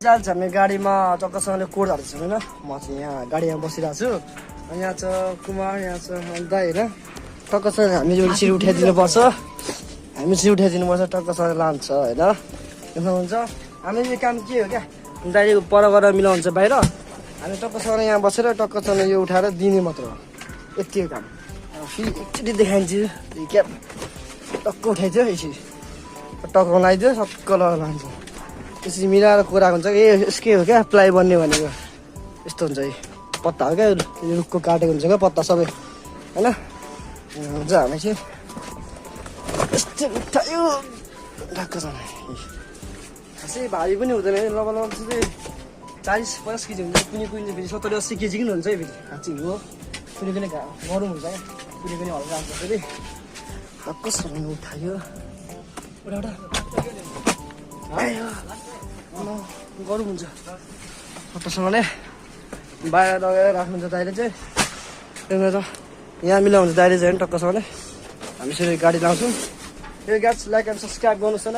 चाल्छ हामी गाडीमा टक्कसँगले कोड हाल्दैछ होइन म चाहिँ यहाँ गाडीमा बसिरहेको छु अनि यहाँ छ कुमार यहाँ छ दाइ होइन टक्कसँग हामी यसरी उठाइदिनुपर्छ हामी चाहिँ उठाइदिनुपर्छ टक्कसँग लान्छ होइन हुन्छ हामी यो काम के हो क्या दाइले पर गरेर मिलाउँछ बाहिर हामी टक्कसँग यहाँ बसेर टक्कसँग यो उठाएर दिने मात्र हो यतिको काम फेरि एकचोटि देखाइदिन्छु क्या टक्क उठाइदियो यसरी टक्क लगाइदियो सक्क लान्छ यसरी मिलाएर कुराको हुन्छ ए यसकै हो क्या प्लाइ बन्ने भनेको यस्तो हुन्छ है पत्ता हो क्या रुखको काटेको हुन्छ क्या पत्ता सबै होइन हुन्छ हामी चाहिँ यस्तो उठायो ढक्कसँग खासै भारी पनि हुँदैन है लबा चाहिँ 40-50 केजी हुन्छ कुनै कुनै फेरि 70-80 केजी पनि हुन्छ है फेरि खाँची हो कुनै कुनै गरौँ हुन्छ क्या कुनै कुनै हल्का हुन्छ फेरि ढक्कसँग उठायो उठा गरौँ हुन्छ ढक्कसँगले बाहिर लगेर राख्नुहुन्छ दाइले चाहिँ त्यहाँनिर यहाँ मिलाउँछ दाइले चाहिँ टक्कसँगले हामी यसरी गाडी लाउँछौँ यो ग्यास लाइक एन्ड सब्सक्राइब गर्नुहोस् न